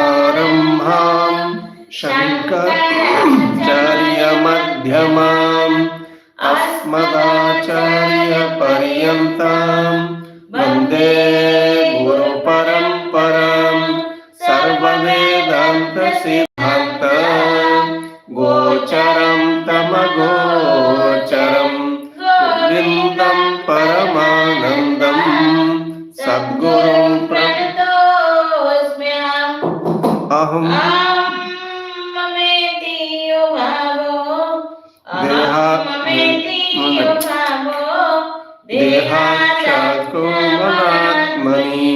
सदाशिवसमारम्भां शङ्कराचार्यमध्यमाम् अस्मदाचार्यपर्यन्तां वन्दे गुरुपरम्परां सर्ववेदान्तसिद्धान्तं गोचरं तमगोचरं गोविन्दं परमानन्दं सद्गुरुं प्रणतोऽस्म्यहम् अहं ममेति यो भावो देहाख्यात्मनात्मनि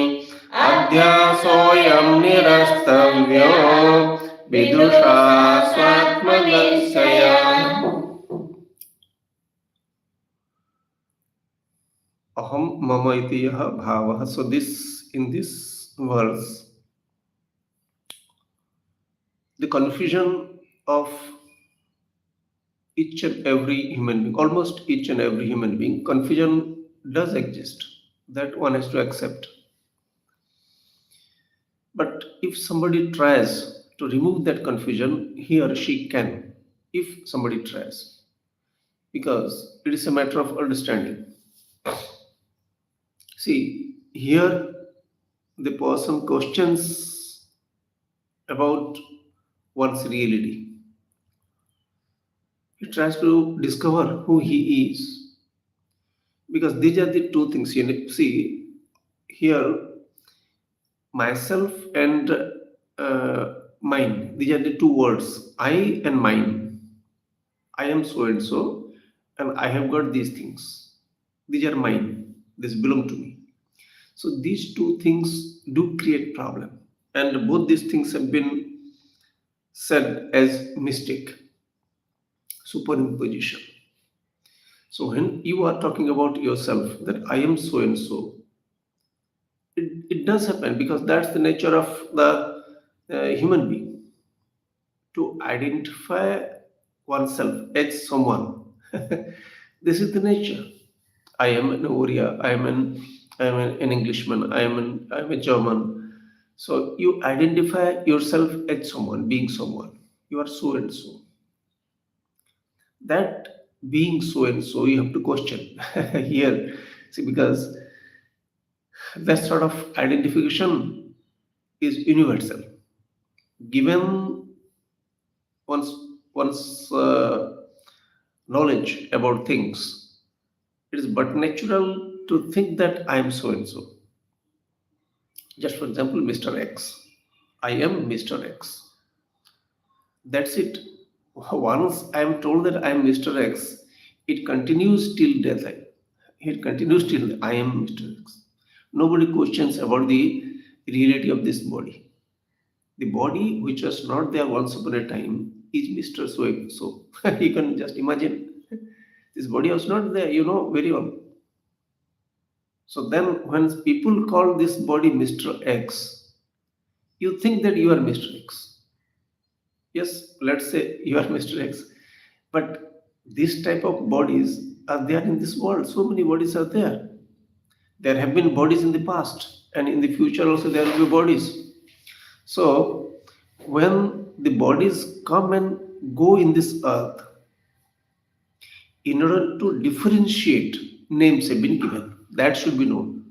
अध्यासोऽयं निरस्तव्यो विदुषा स्वात्मदर्शया. Aham mama iti yaha bhava. So in this verse, the confusion of each and every human being, almost each and every human being, confusion does exist. That one has to accept. But if somebody tries to remove that confusion, he or she can, if somebody tries, because it is a matter of understanding. See, here the person questions about one's reality. He tries to discover who he is. Because these are the two things. You see, here, myself and mine, these are the two words, I and mine. I am so and I have got these things. These are mine. This belong to me. So these two things do create problem. And both these things have been said as mistake, superimposition. So when you are talking about yourself that I am so and so, it does happen because that's the nature of the human being, to identify oneself as someone. This is the nature. I am an Oriya, I am an Englishman, I am a German. So you identify yourself as someone, being someone. You are so and so. That being so and so, you have to question here. See, because that sort of identification is universal. Given one's knowledge about things, it is but natural to think that I am so and so. Just for example, Mr. X. I am Mr. X. That's it. Once I am told that I am Mr. X, it continues till death. It continues till I am Mr. X. Nobody questions about the reality of this body. The body which was not there once upon a time is Mr. So and so. You can just imagine. This body was not there, you know very well. So then when people call this body Mr. X, you think that you are Mr. X. Yes, let's say you are Mr. X. But this type of bodies are there in this world. So many bodies are there. There have been bodies in the past, and in the future also there will be bodies. So when the bodies come and go in this earth, in order to differentiate, names have been given. That should be known.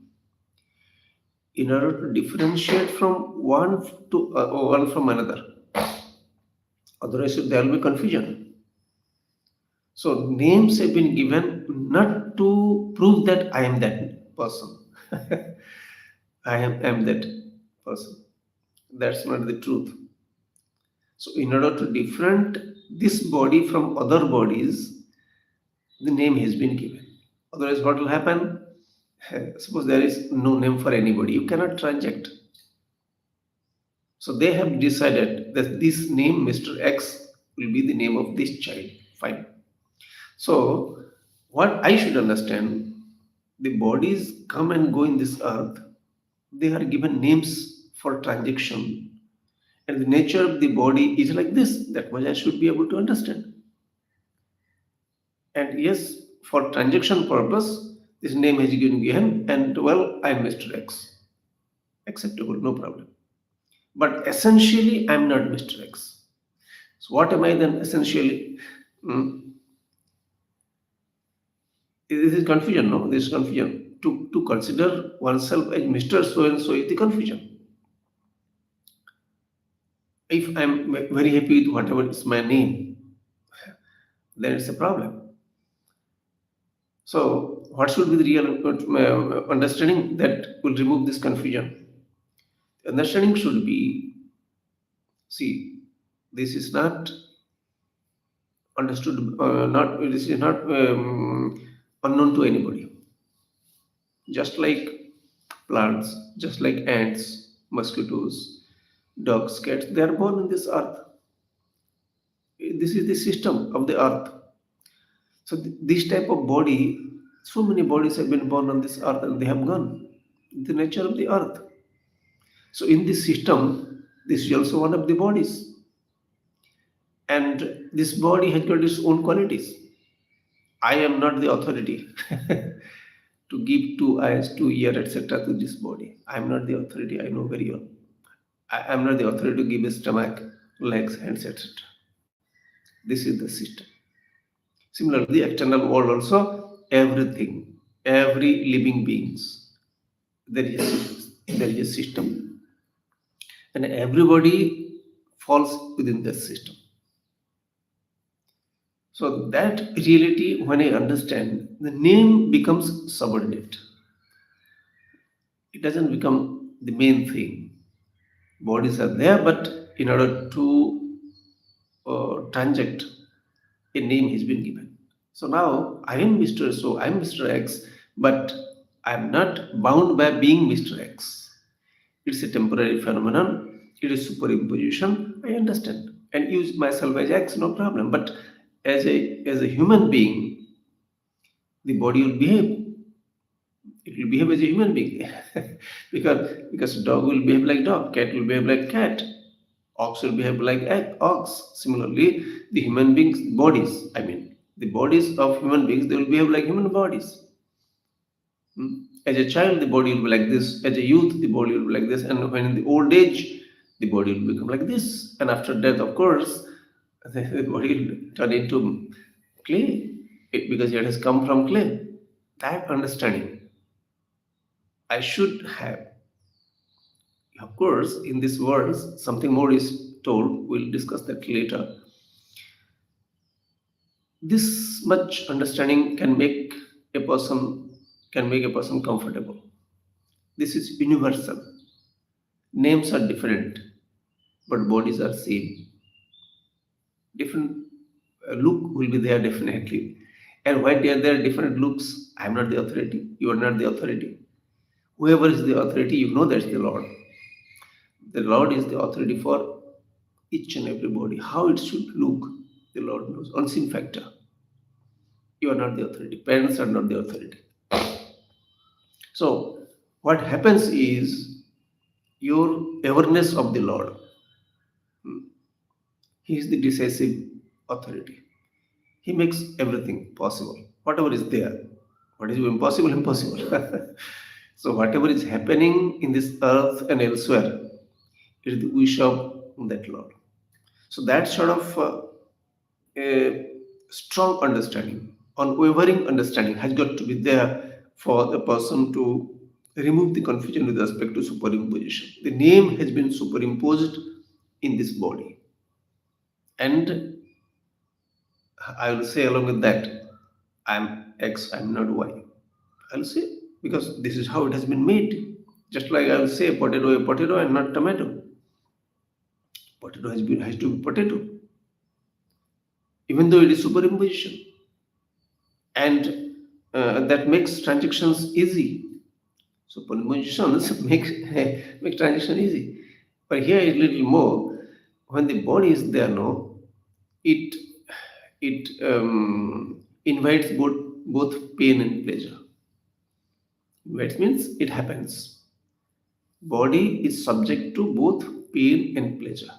In order to differentiate from one from another. Otherwise, there will be confusion. So names have been given not to prove that I am that person. I am that person. That's not the truth. So in order to different this body from other bodies, the name has been given. Otherwise, what will happen? Suppose there is no name for anybody, you cannot transact. So they have decided that this name, Mr. X, will be the name of this child. Fine. So, what I should understand, the bodies come and go in this earth, they are given names for transaction. And the nature of the body is like this. That much I should be able to understand. And yes, for transaction purpose, This name has been given, and well, I'm Mr. X. Acceptable, no problem. But essentially, I'm not Mr. X. So, what am I then essentially? Hmm, this is confusion, no? This is confusion. To consider oneself as Mr. So and so is the confusion. If I'm very happy with whatever is my name, then it's a problem. So, what should be the real understanding that will remove this confusion? Understanding should be, see, this is not understood, not this is not unknown to anybody. Just like plants, just like ants, mosquitoes, dogs, cats, they are born in this earth. This is the system of the earth. So this type of body, so many bodies have been born on this earth and they have gone. The nature of the earth. So in this system, this is also one of the bodies. And this body has got its own qualities. I am not the authority to give two eyes, two ear, etc. to this body. I am not the authority. I know very well. I am not the authority to give a stomach, legs, hands, etc. This is the system. Similarly, the external world also, everything, every living beings, there is a system, and everybody falls within that system. So that reality, when I understand, the name becomes subordinate. It doesn't become the main thing. Bodies are there, but in order to transact, a name has been given. So now I am Mr. So I'm Mr. X, but I'm not bound by being Mr. X. It's a temporary phenomenon. It is superimposition. I understand and use myself as X, no problem. But as a human being, the body will behave. It will behave as a human being because dog will behave like dog, cat will behave like cat, ox will behave like ox. Similarly, the human beings' bodies, I mean, the bodies of human beings, they will behave like human bodies. As a child, the body will be like this. As a youth, the body will be like this. And when in the old age, the body will become like this. And after death, of course, the body will turn into clay because it has come from clay. That understanding I should have. Of course, in this world, something more is told. We'll discuss that later. This much understanding can make a person comfortable. This is universal. Names are different, but bodies are same. Different look will be there definitely. And why there are different looks, I'm not the authority. You are not the authority. Whoever is the authority, you know that's the Lord. The Lord is the authority for each and every body. How it should look, the Lord knows. Unseen factor. You are not the authority. Parents are not the authority. So, what happens is your awareness of the Lord. He is the decisive authority. He makes everything possible. Whatever is there. What is impossible, impossible. So, whatever is happening in this earth and elsewhere, it is the wish of that Lord. So, that sort of a strong understanding, unwavering understanding has got to be there for the person to remove the confusion with respect to superimposition. The name has been superimposed in this body. And I will say along with that, I'm X, I'm not Y. I'll say because this is how it has been made. Just like I will say a potato and not tomato. Potato has to be potato, even though it is superimposition. And that makes transactions easy. So superimpositions make transaction easy. But here a little more. When the body is there, no, it invites both pain and pleasure. Invites means it happens. Body is subject to both pain and pleasure.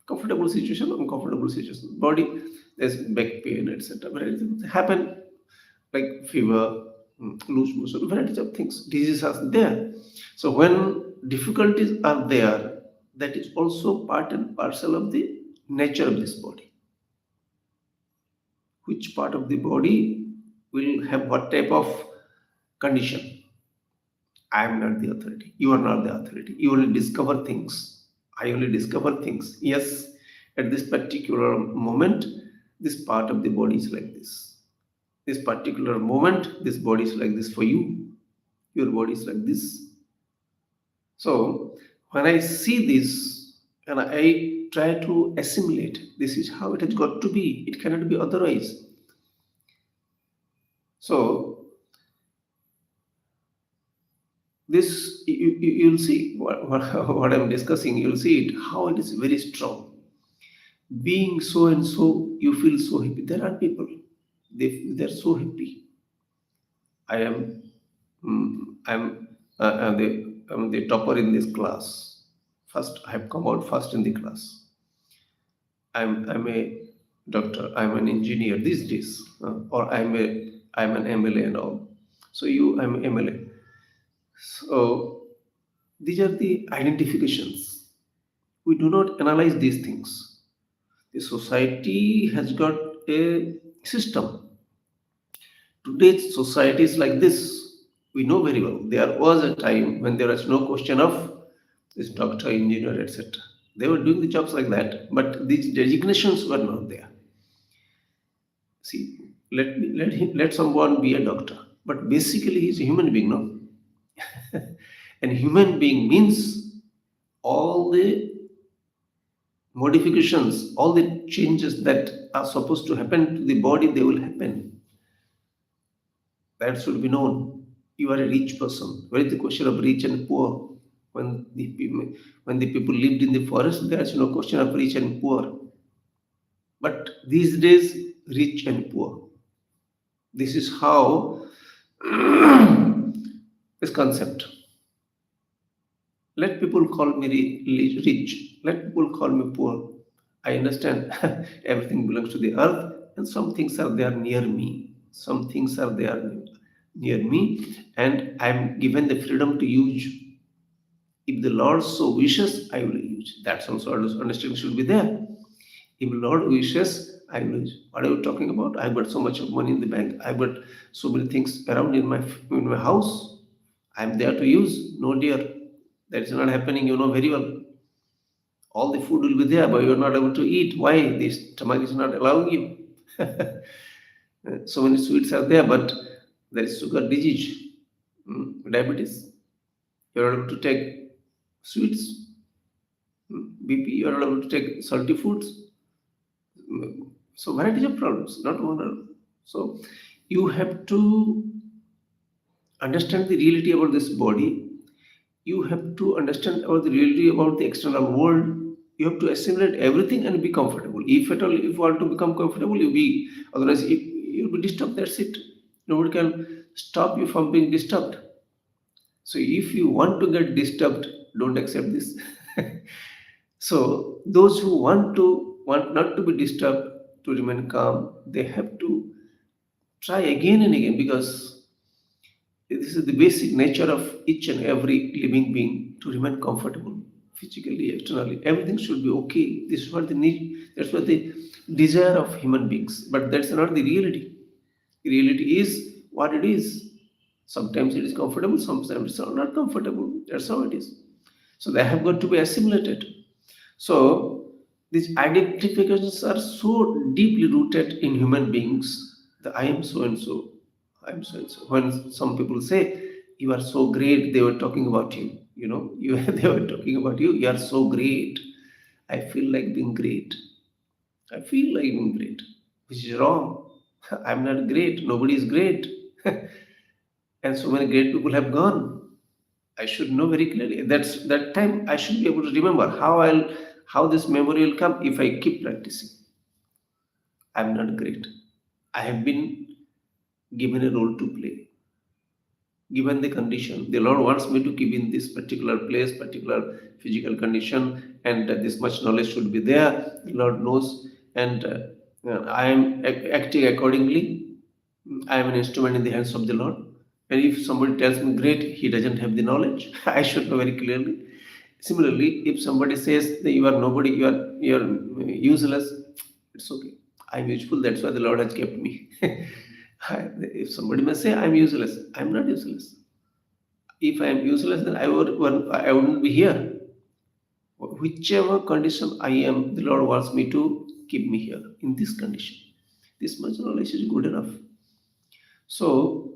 Comfortable situation, uncomfortable situation. Body, there's back pain, etc. But it happen like fever, loose motion, varieties of things. Diseases are there. So when difficulties are there, that is also part and parcel of the nature of this body. Which part of the body will have what type of condition? I am not the authority. You are not the authority. You only discover things. I only discover things. Yes, at this particular moment, this part of the body is like this. This particular moment, this body is like this for you. Your body is like this. So when I see this and I try to assimilate, this is how it has got to be. It cannot be otherwise. So this you'll see what I'm discussing. You'll see it how it is very strong. Being so and so, you feel so happy. There are people they're so happy. I am I'm the topper in this class. First, I have come out first in the class. I'm a doctor. I'm an engineer these days, or I'm an MLA and all. So I'm MLA. So these are the identifications. We do not analyze these things. The society has got a system. Today's society is like this. We know very well. There was a time when there was no question of this doctor, engineer, etc. They were doing the jobs like that, but these designations were not there. See, let someone be a doctor, but basically he's a human being, no? And human being means all the modifications, all the changes that are supposed to happen to the body, they will happen. That should be known. You are a rich person. Where is the question of rich and poor? When the people lived in the forest, there is no question of rich and poor. But these days, rich and poor. This is how this concept. Let people call me rich. Let people call me poor. I understand everything belongs to the earth, and some things are there near me. Some things are there near me, and I'm given the freedom to use. If the Lord so wishes, I will use. That's also understanding should be there. If Lord wishes, I will use. What are you talking about? I've got so much of money in the bank. I've got so many things around in my house. I'm there to use. No, dear, that is not happening. You know very well. All the food will be there, but you're not able to eat. Why? The stomach is not allowing you. So many sweets are there, but there is sugar disease, diabetes. You're able to take sweets, BP. You're not able to take salty foods. So varieties of problems, not one. So you have to understand the reality about this body. You have to understand about the reality about the external world. You have to assimilate everything and be comfortable. If at all, if you want to become comfortable, you be. Otherwise, you'll be disturbed. That's it. Nobody can stop you from being disturbed. So if you want to get disturbed, don't accept this. So those who want not to be disturbed, to remain calm, they have to try again and again, because this is the basic nature of each and every living being, to remain comfortable physically, externally. Everything should be okay. This is what the need. That's what the desire of human beings. But that's not the reality. The reality is what it is. Sometimes it is comfortable, sometimes it's not comfortable. That's how it is. So they have got to be assimilated. So these identifications are so deeply rooted in human beings. The I am so and so, I am so and so. When some people say you are so great, they were talking about you. You they were talking about you. You are so great. I feel like being great. I feel like being great, which is wrong. I'm not great. Nobody is great. And so many great people have gone. I should know very clearly. That's that time I should be able to remember how this memory will come if I keep practicing. I'm not great. I have been given a role to play, given the condition. The Lord wants me to keep in this particular place, particular physical condition, and this much knowledge should be there. The Lord knows, and I am acting accordingly. I am an instrument in the hands of the Lord. And if somebody tells me, great, he doesn't have the knowledge, I should know very clearly. Similarly, if somebody says that you are nobody, you are useless, it's okay. I'm useful. That's why the Lord has kept me. If somebody may say I'm useless, I'm not useless. If I am useless, then I wouldn't be here. Whichever condition I am, the Lord wants me to keep me here in this condition. This much knowledge is good enough. So,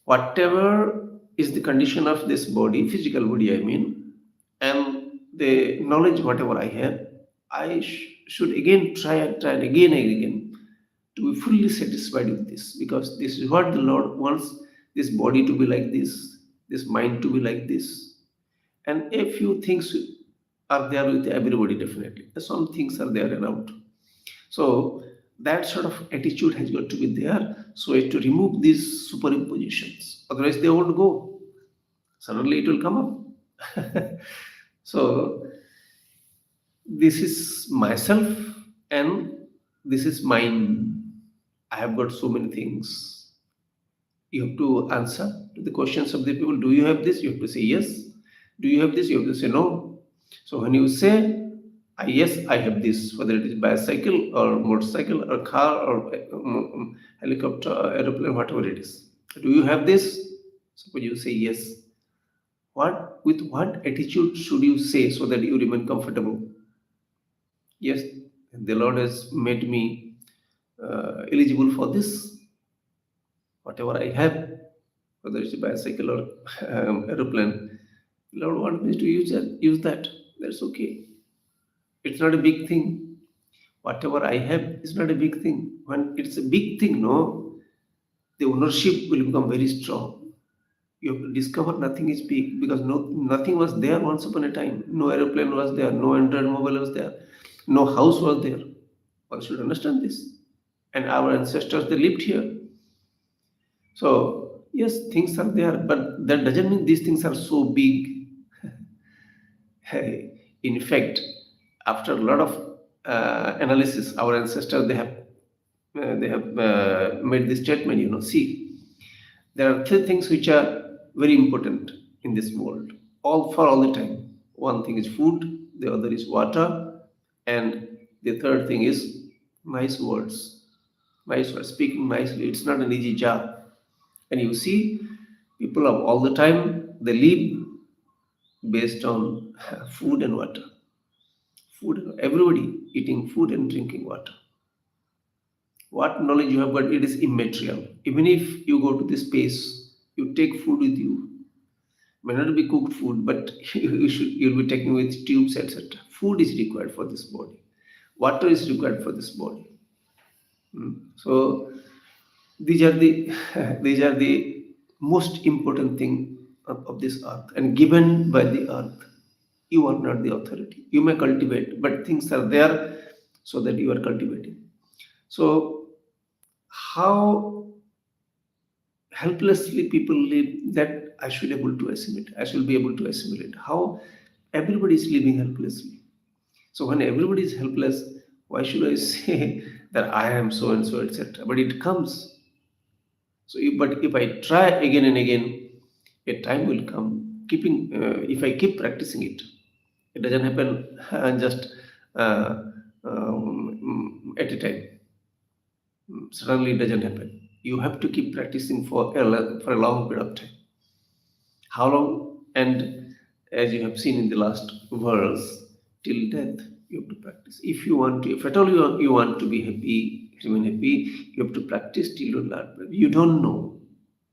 whatever is the condition of this body, physical body, I mean, and the knowledge, whatever I have, I should again try and again and again to be fully satisfied with this, because this is what the Lord wants this body to be like this mind to be like this. And a few things are there with everybody, definitely. Some things are there around. So that sort of attitude has got to be there so as to remove these superimpositions. Otherwise, they won't go. Suddenly it will come up. So this is myself and this is mine. I have got so many things. You have to answer to the questions of the people. Do you have this? You have to say yes. Do you have this? You have to say no. So when you say, yes, I have this, whether it is bicycle or motorcycle or car or helicopter, aeroplane, whatever it is. Do you have this? Suppose you say yes. With what attitude should you say so that you remain comfortable? Yes, the Lord has made me eligible for this. Whatever I have, whether it's a bicycle or aeroplane, the Lord wants me to use that. That's okay. It's not a big thing. Whatever I have is not a big thing. When it's a big thing, no, the ownership will become very strong. You have to discover nothing is big because nothing was there once upon a time. No aeroplane was there, no Android mobile was there, no house was there. One should understand this. And our ancestors, they lived here. So, yes, things are there, but that doesn't mean these things are so big. In fact, after a lot of analysis, our ancestors they have made this statement. See, there are three things which are very important in this world, all the time. One thing is food, the other is water, and the third thing is nice words. Nice words, speaking nicely. It's not an easy job. And you see, people of all the time they live based on food and water. Food, everybody eating food and drinking water. What knowledge you have got, it is immaterial. Even if you go to the space, you take food with you. May not be cooked food, but you'll be taking with tubes, etc. Food is required for this body. Water is required for this body. So these are the these are the most important thing of this earth and given by the earth. You are not the authority. You may cultivate, but things are there so that you are cultivating. So how helplessly people live, that I should able to assimilate. I should be able to assimilate. How everybody is living helplessly. So when everybody is helpless, why should I say that I am so and so, etc.? But it comes. So, but if I try again and again, a time will come. If I keep practicing it, it doesn't happen just uh, at a time. Suddenly, it doesn't happen. You have to keep practicing for a long period of time. How long? And as you have seen in the last verse, till death, you have to practice. If you want to, if at all you want to be happy, remain happy, you have to practice till your last breath. You don't know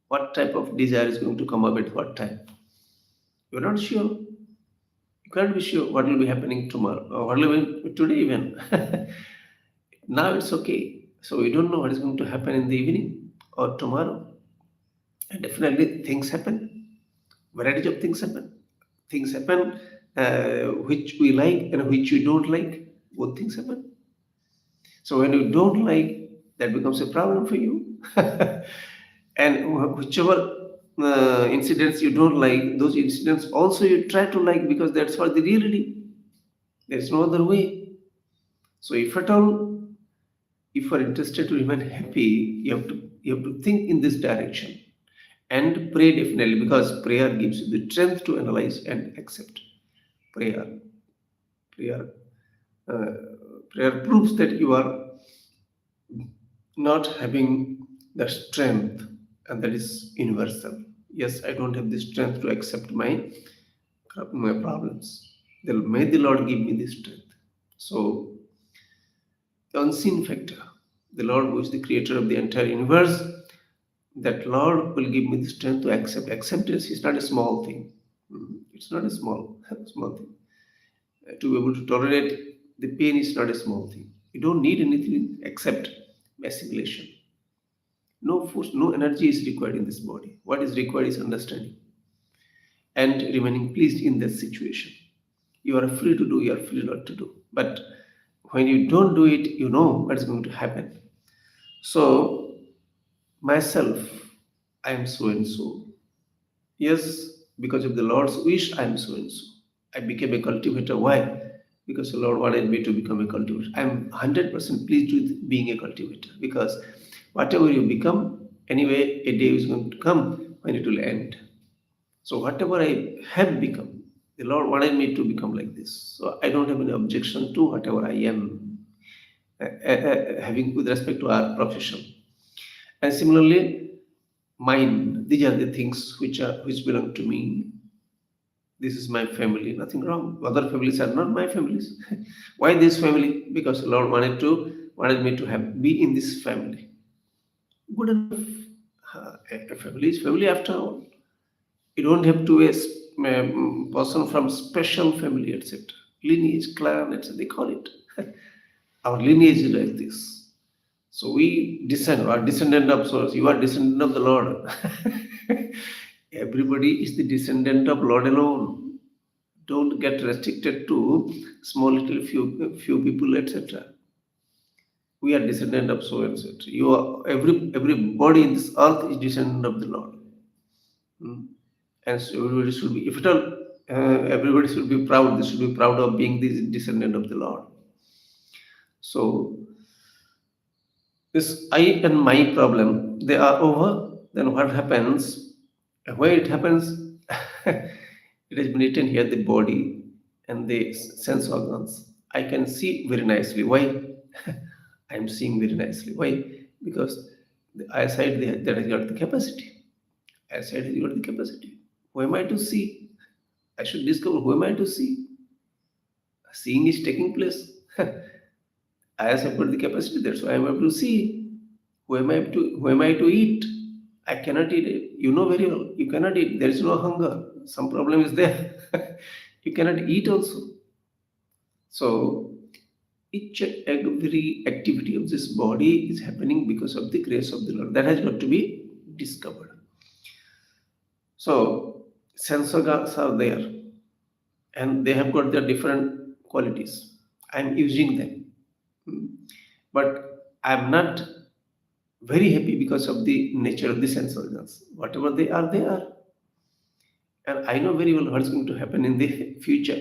what type of desire is going to come up at what time. You're not sure. You can't be sure what will be happening tomorrow or what will be today even. Now it's okay. So we don't know what is going to happen in the evening or tomorrow. And definitely things happen. Variety of things happen. Things happen which we like and which we don't like. Both things happen. So when you don't like, that becomes a problem for you. And whichever incidents you don't like, those incidents also you try to like because that's what the reality. There's no other way. So if at all, if you are interested to remain happy, you have to think in this direction And pray definitely, because prayer gives you the strength to analyze and accept. Prayer, prayer, uh, prayer proves that you are not having the strength, and that is universal. Yes, I don't have the strength to accept my problems. May the Lord give me the strength. So, the unseen factor, the Lord who is the creator of the entire universe, that Lord will give me the strength to accept. Acceptance is not a small thing. It's not a small thing. To be able to tolerate the pain is not a small thing. You don't need anything except assimilation. No force, no energy is required in this body. What is required is understanding and remaining pleased in that situation. You are free to do, you are free not to do. But when you don't do it, you know what is going to happen. So, myself, I am so and so. Yes, because of the Lord's wish, I am so and so. I became a cultivator. Why? Because the Lord wanted me to become a cultivator. I am 100% pleased with being a cultivator, because whatever you become, anyway, a day is going to come when it will end. So, whatever I have become, the Lord wanted me to become like this. So, I don't have any objection to whatever I am, having with respect to our profession. And similarly, mine, these are the things which belong to me. This is my family, nothing wrong. Other families are not my families. Why this family? Because the Lord wanted me to have be in this family. Good enough. A family is family after all. You don't have to be a person from special family, etc. Lineage, clan, etc. They call it. Our lineage is like this. So we descend, are descendant of source. You are descendant of the Lord. Everybody is the descendant of Lord alone. Don't get restricted to small little few people, etc. We are descendant of so and so. You are everybody in this earth is descendant of the Lord. Hmm. And so everybody should be, if at all, everybody should be proud. They should be proud of being the descendant of the Lord. So this I and my problem, they are over. Then what happens? Why it happens? It has been written here, the body and the sense organs. I can see very nicely. Why? I am seeing very nicely. Why? Because the eyesight that has got the capacity. Eyesight has got the capacity. Who am I to see? I should discover who am I to see. Seeing is taking place. Eyes have got the capacity. That's why I am able to see. Who am I to eat? I cannot eat it. You know very well. You cannot eat. There is no hunger. Some problem is there. You cannot eat also. So each and every activity of this body is happening because of the grace of the Lord. That has got to be discovered. So sense organs are there, and they have got their different qualities. I am using them. Hmm. But I am not very happy because of the nature of the sense organs. Whatever they are, they are. And I know very well what's going to happen in the future.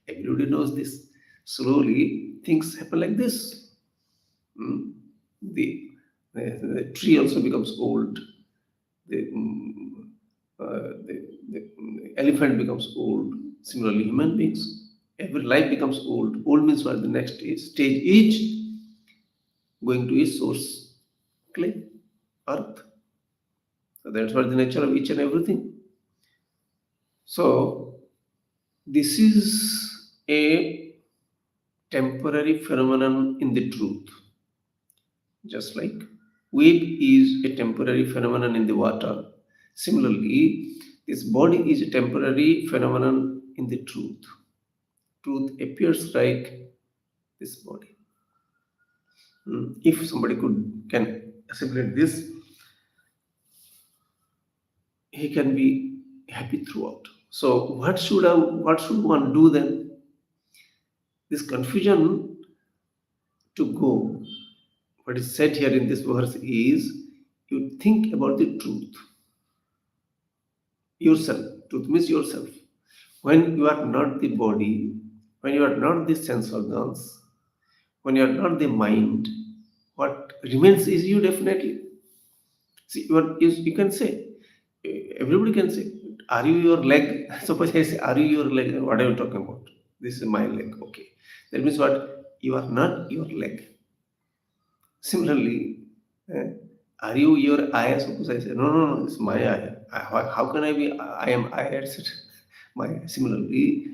Everybody knows this. Slowly, things happen like this. Hmm. The, the tree also becomes old. The, the elephant becomes old. Similarly, human beings. Every life becomes old. Old means what? The next stage each going to its source, clay, earth. So that's what the nature of each and everything. So this is a temporary phenomenon in the truth. Just like wave is a temporary phenomenon in the water. Similarly, this body is a temporary phenomenon in the truth. Truth appears like this body. If somebody can assimilate this, he can be happy throughout. So what should one do then? This confusion to go. What is said here in this verse is, you think about the truth yourself. Truth means yourself. When you are not the body, when you are not the sense organs, when you are not the mind, what remains is you definitely. See, you can say, everybody can say, are you your leg? Suppose I say, are you your leg? What are you talking about? This is my leg. Okay. That means what? You are not your leg. Similarly, eh, are you your eye? Suppose I say, no, no, no, it's my eye. How can I be? I am I, etc. My eye. Similarly,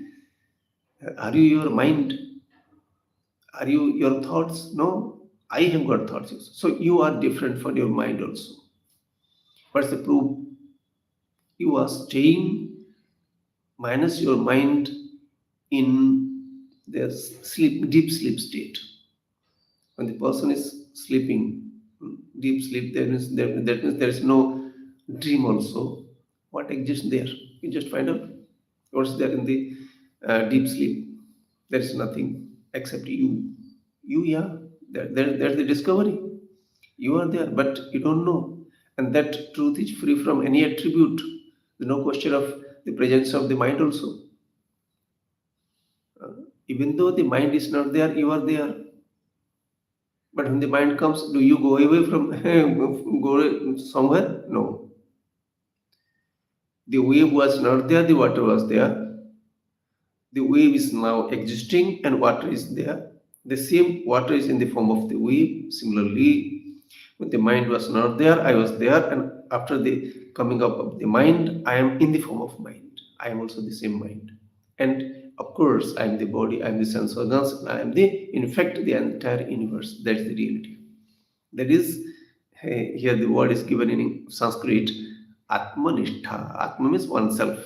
are you your mind? Are you your thoughts? No, I have got thoughts also. So you are different from your mind also. What's the proof? You are staying minus your mind in their deep sleep state. When the person is sleeping, deep sleep, that means there is no dream also. What exists there? You just find out what's there in the deep sleep. There is nothing except you. You, yeah, there's the discovery. You are there, but you don't know. And that truth is free from any attribute. There's no question of the presence of the mind also. Even though the mind is not there, you are there. But when the mind comes, do you go away from go somewhere? No. The wave was not there, the water was there. The wave is now existing and water is there. The same water is in the form of the wave. Similarly, when the mind was not there, I was there, and after the coming up of the mind, I am in the form of mind. I am also the same mind. And of course, I am the body, I am the sense organs, I am in fact, the entire universe. That's the reality. That is, here the word is given in Sanskrit, Atmanishtha. Atma means oneself,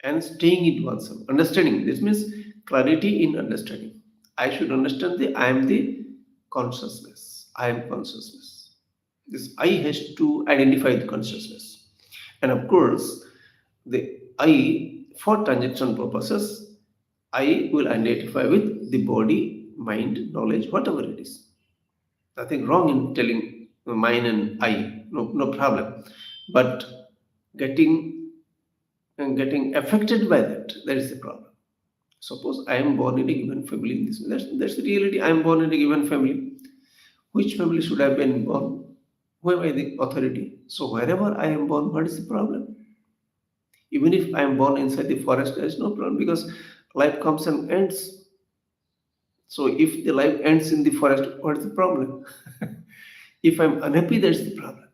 and staying in oneself. Understanding. This means clarity in understanding. I should understand I am the consciousness. I am consciousness. This I has to identify the consciousness. And of course, the I, for transaction purposes, I will identify with the body, mind, knowledge, whatever it is. Nothing wrong in telling mine and I, no problem. But getting getting affected by that is the problem. Suppose I am born in a given family in this. That's the reality. I am born in a given family. Which family should I have been born? Who am I the authority? So wherever I am born, what is the problem? Even if I am born inside the forest, there is no problem because life comes and ends. So if the life ends in the forest, what is the problem? If I'm unhappy, that's the problem.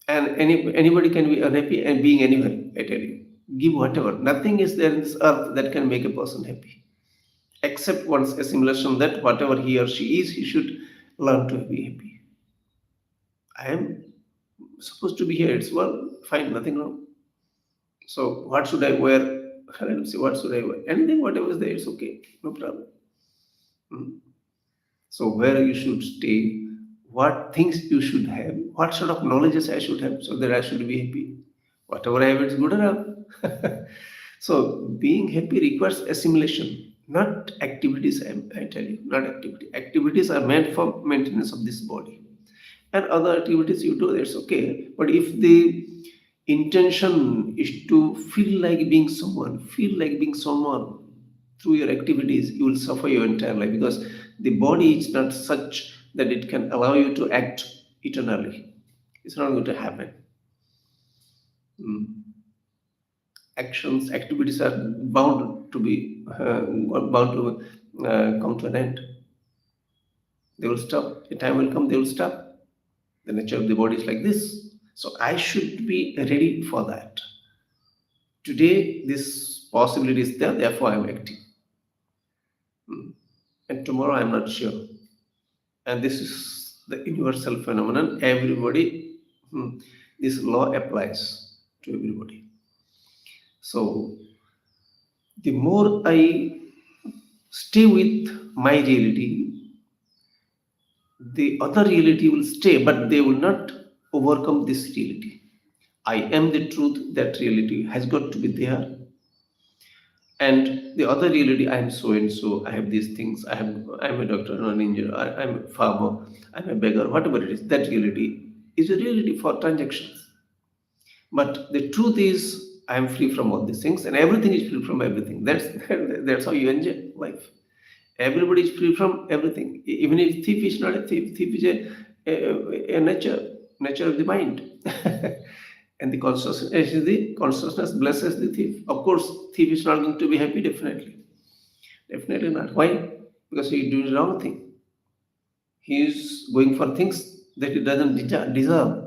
And anybody can be unhappy and being anywhere, I tell you. Give whatever. Nothing is there in this earth that can make a person happy. Except one's assimilation that whatever he or she is, he should learn to be happy. I am supposed to be here. It's well, fine, nothing wrong. So what should I wear? Let me see, what should I wear? Anything, whatever is there, it's okay. No problem. Hmm. So where you should stay, what things you should have, what sort of knowledges I should have so that I should be happy. Whatever I have, it's good enough. So being happy requires assimilation, not activities. I tell you, not activity. Activities are meant for maintenance of this body, and other activities you do, that's okay. But if the intention is to feel like being someone through your activities, you will suffer your entire life because the body is not such that it can allow you to act eternally. It's not going to happen. Mm. Activities are bound to be bound to come to an end. They will stop. A time will come, they will stop. The nature of the body is like this. So I should be ready for that. Today, this possibility is there, therefore I am acting. And tomorrow I am not sure. And this is the universal phenomenon. Everybody, this law applies to everybody. So the more I stay with my reality, the other reality will stay, but they will not overcome this reality. I am the truth, that reality has got to be there. And the other reality, I am so and so, I have these things, I'm a doctor, not an engineer, I'm a farmer, I'm a beggar, whatever it is, that reality is a reality for transactions. But the truth is, I am free from all these things, and everything is free from everything. That's how you enjoy life. Everybody is free from everything. Even if thief is not a thief, thief is a nature. nature of the mind. And the consciousness blesses the thief. Of course, thief is not going to be happy, definitely. Definitely not. Why? Because he is doing the wrong thing. He is going for things that he doesn't deserve.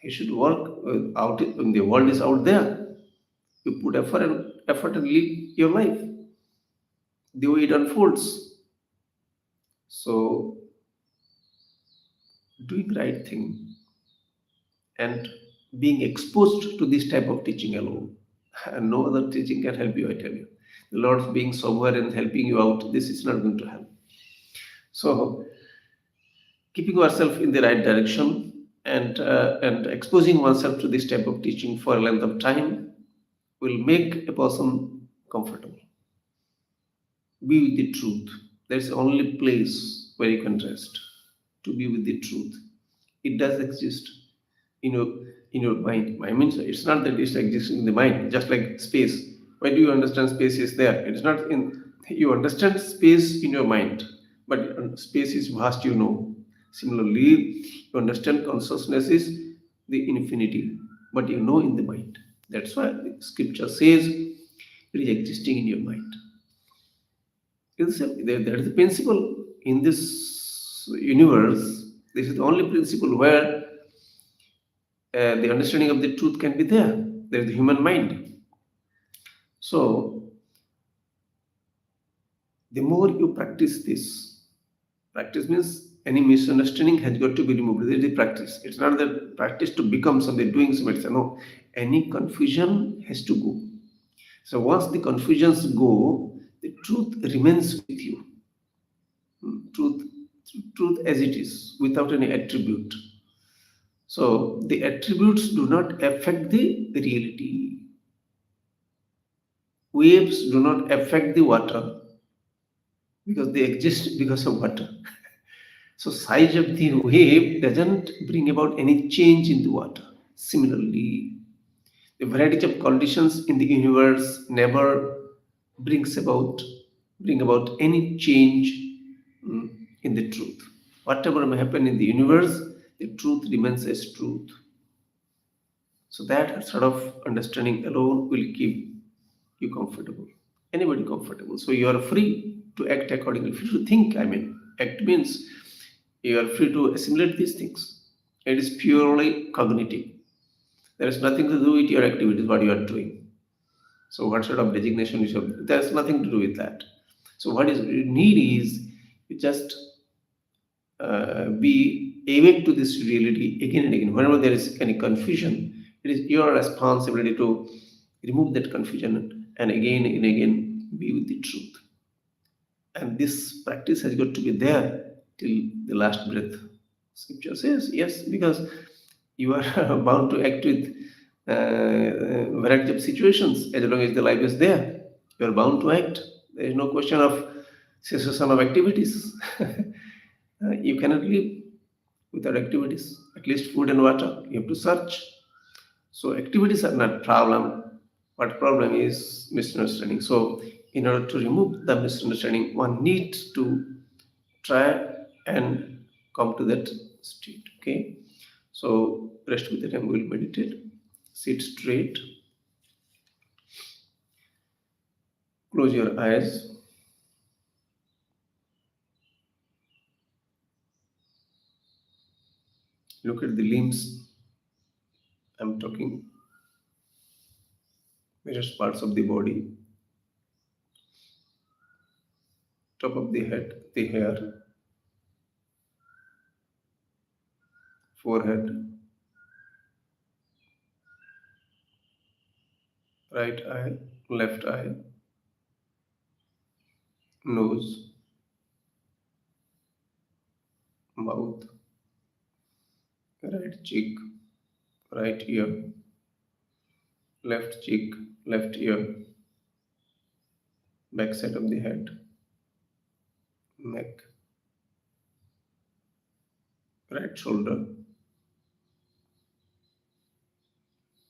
He should work out when the world is out there. You put effort and live your life the way it unfolds. So doing right thing and being exposed to this type of teaching alone. And no other teaching can help you, I tell you. The Lord's being somewhere and helping you out, this is not going to help. So keeping ourselves in the right direction and exposing oneself to this type of teaching for a length of time will make a person comfortable. Be with the truth. That's the only place where you can rest. To be with the truth. It does exist in your mind. I mean, it's not that it exists in the mind, just like space. Why do you understand space is there? It's not in you understand space in your mind, but space is vast, you know. Similarly, you understand consciousness is the infinity, but you know in the mind. That's why the scripture says it is existing in your mind. That is the principle in this universe. This is the only principle where the understanding of the truth can be there. There is the human mind. So, the more you practice means any misunderstanding has got to be removed. This is the practice. It's not the practice to become something, doing something. No, any confusion has to go. So, once the confusions go, the truth remains with you. Truth, truth as it is, without any attribute. So, the attributes do not affect the reality. Waves do not affect the water because they exist because of water. So size of the wave doesn't bring about any change in the water. Similarly, the variety of conditions in the universe never brings about bring about any change in the truth. Whatever may happen in the universe, the truth remains as truth. So that sort of understanding alone will keep you comfortable. Anybody comfortable. So you are free to act accordingly. Free to think, I mean. Act means you are free to assimilate these things. It is purely cognitive. There is nothing to do with your activities, what you are doing. So what sort of designation you should, there's nothing to do with that. So what is you need is you just be awake to this reality again and again. Whenever there is any confusion, it is your responsibility to remove that confusion and again be with the truth. And this practice has got to be there till the last breath. Scripture says, yes, because you are bound to act with variety of situations as long as the life is there. You are bound to act. There is no question of cessation of activities. You cannot live without activities. At least food and water. You have to search. So activities are not problem. What problem is misunderstanding. So in order to remove the misunderstanding, one needs to try and come to that state. Okay. So rest with the time we'll meditate. Sit straight. Close your eyes. Look at the limbs. I'm talking various parts of the body. Top of the head, the hair, forehead, right eye, left eye, nose, mouth, right cheek, right ear, left cheek, left ear, back side of the head, neck, right shoulder,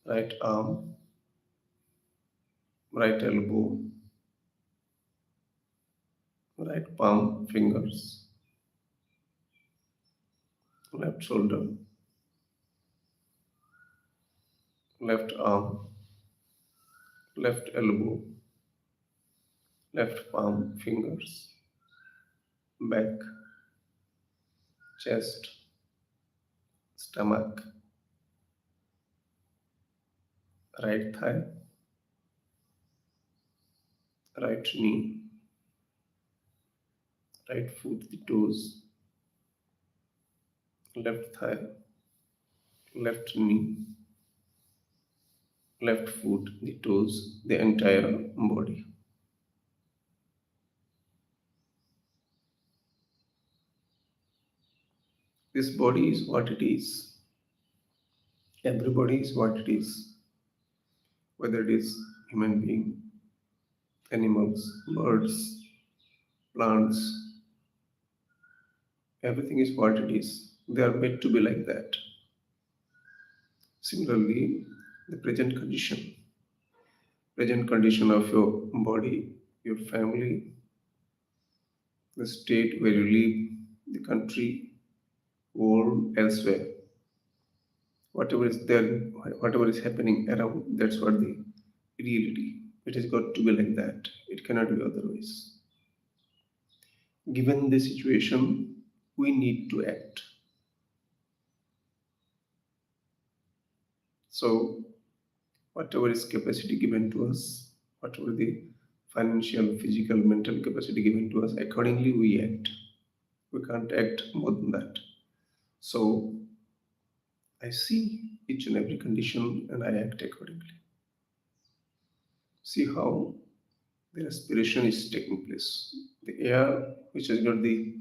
right arm, right elbow, right palm, fingers, left shoulder, left arm, left elbow, left palm fingers, back, chest, stomach, right thigh, right knee, right foot, the toes, left thigh, left knee, left foot, the toes, the entire body. This body is what it is. Everybody is what it is, whether it is human being, animals, birds, plants, everything is what it is. They are made to be like that. Similarly, the present condition of your body, your family, the state where you live, the country, world, elsewhere, whatever is there, whatever is happening around, that's what the reality. It has got to be like that. It cannot be otherwise. Given the situation, we need to act. So, whatever is capacity given to us, whatever the financial, physical, mental capacity given to us, accordingly we act. We can't act more than that. So, I see each and every condition and I act accordingly. See how the respiration is taking place. The air, which has got the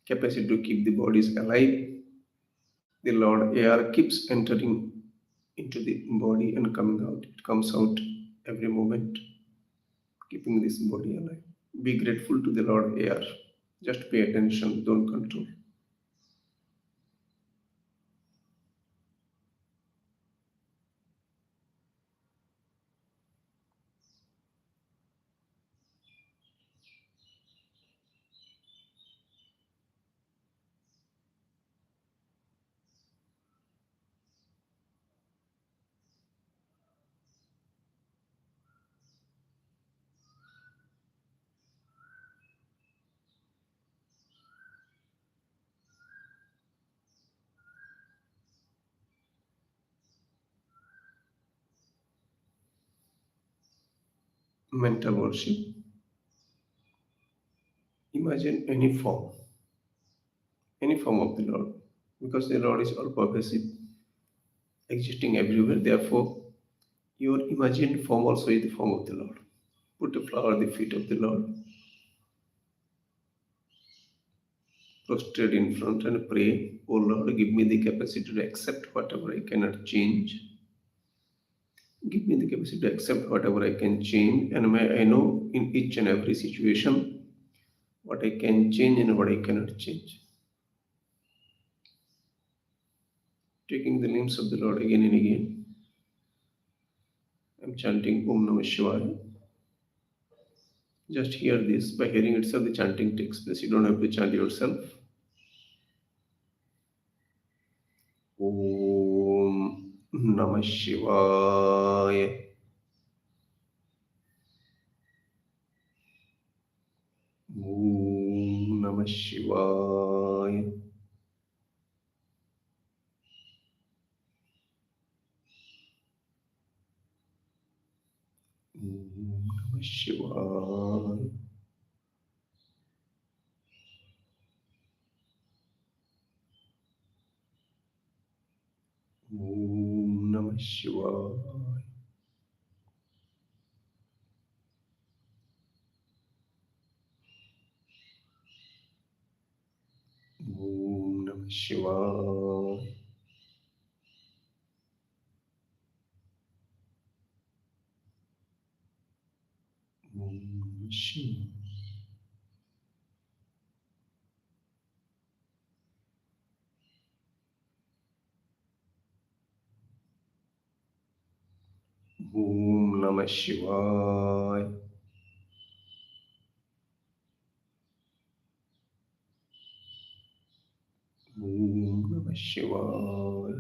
capacity to keep the bodies alive, the Lord air keeps entering into the body and coming out. It comes out every moment, keeping this body alive. Be grateful to the Lord air. Just pay attention, don't control. Mental worship. Imagine any form of the Lord, because the Lord is all pervasive, existing everywhere. Therefore, your imagined form also is the form of the Lord. Put a flower at the feet of the Lord, prostrate in front and pray, "O Lord, give me the capacity to accept whatever I cannot change. Give me the capacity to accept whatever I can change, and may I know in each and every situation what I can change and what I cannot change." Taking the names of the Lord again and again. I'm chanting Om Namah Shivaya. Just hear this. By hearing itself, the chanting takes place. You don't have to chant yourself. Om Namah Shivaya. Om Namah Shivaya. Om Namah Shivaya. Om Namah Shivaya. Om Namah Shivaya. Om Namah Shivaya. Om Namah Shivaya. Om Shivaya.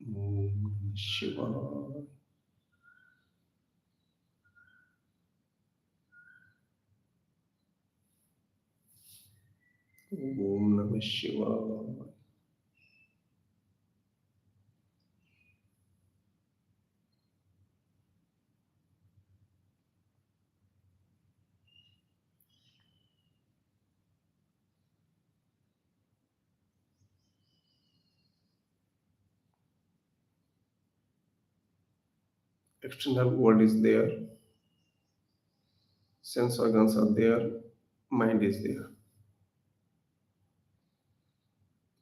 Om Namah Shivaya. Om Namah Shivaya. External world is there, sense organs are there, mind is there.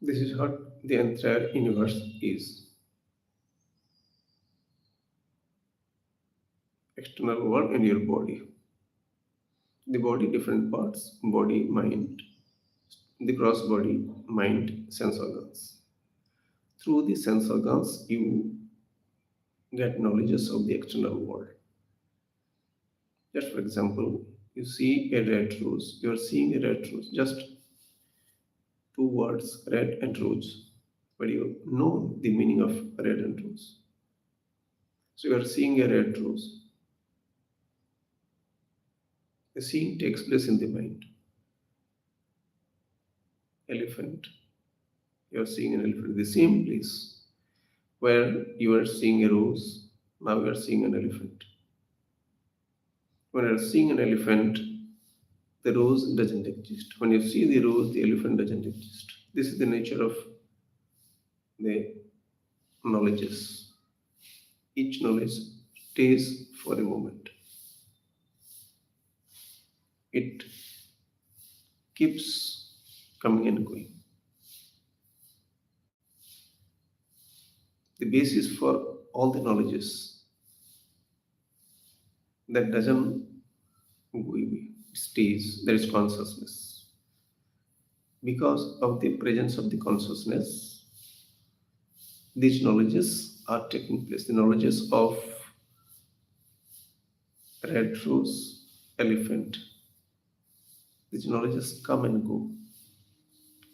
This is what the entire universe is. External world and your body. The body, different parts, body, mind, the cross body, mind, sense organs. Through the sense organs, you get knowledges of the external world. Just for example, you see a red rose, you are seeing a red rose, just two words, red and rose, but you know the meaning of red and rose. So you are seeing a red rose. The seeing takes place in the mind. Elephant, you are seeing an elephant, the same place where you are seeing a rose, now you are seeing an elephant. When you are seeing an elephant, the rose doesn't exist. When you see the rose, the elephant doesn't exist. This is the nature of the knowledges. Each knowledge stays for a moment. It keeps coming and going. The basis for all the knowledges that doesn't go away, stays, there is consciousness. Because of the presence of the consciousness, these knowledges are taking place. The knowledges of red rose, elephant, these knowledges come and go.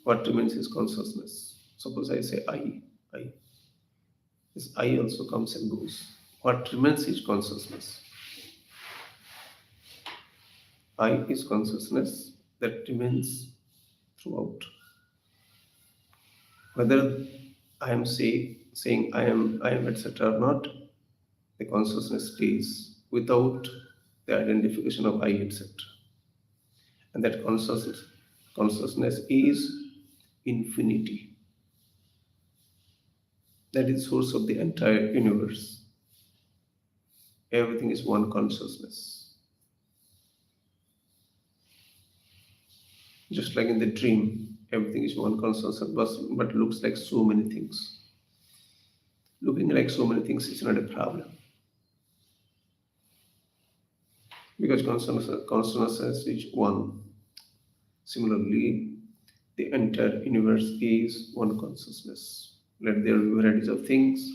What remains is consciousness. Suppose I say I. This I also comes and goes. What remains is consciousness. I is consciousness that remains throughout. Whether I am saying I am, etc. or not, the consciousness stays without the identification of I, etc. And that consciousness is infinity. That is the source of the entire universe. Everything is one consciousness. Just like in the dream, everything is one consciousness, but looks like so many things. Looking like so many things is not a problem. Because consciousness is one. Similarly, the entire universe is one consciousness. Let there be varieties of things.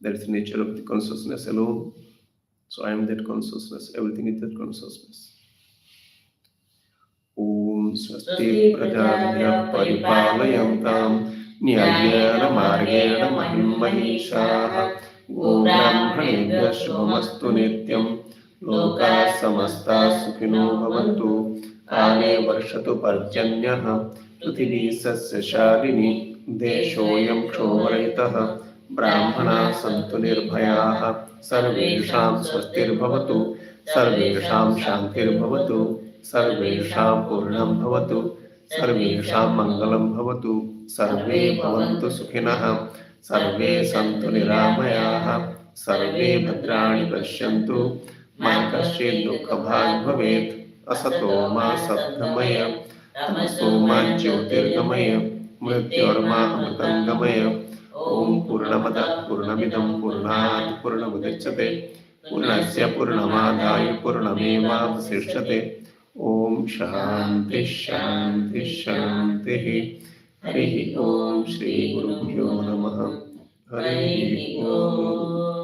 That is the nature of the consciousness alone. So I am that consciousness. Everything is that consciousness. Om Swasti Prajabhya Paripalayam Nyayena Margena Mahim Mahishaha Gobrahmanebhya Shubhamastu Nityam Loka Samasta Sukhino Bhavantu Kale Varshatu Parjanyah Prithvi Sasya Shalini Deshoyam Kshovarayitah Brahmana Santu Nirbhayaha Sarvesham Swastir Bhavatu Sarvesham Shantir Bhavatu सर्वेषां पूर्णं भवतु सर्वेषां मङ्गलं भवतु सर्वे भवन्तु सुखिनः सर्वे सन्तु निरामयाः सर्वे भद्राणि पश्यन्तु मा कश्चित् दुःखभाग् भवेत् असतो मा सद्गमय तमसो मा ज्योतिर्गमय मृत्योर्मा अमृतङ्गमय ॐ पूर्णमदः पूर्णमिदं पूर्णात् पूर्णमुदच्यते पूर्णस्य पूर्णमादाय पूर्णमेवावशिष्यते ओम शांति शांति शांति हरि ओम श्री गुरुभ्यो नमः हरि ओम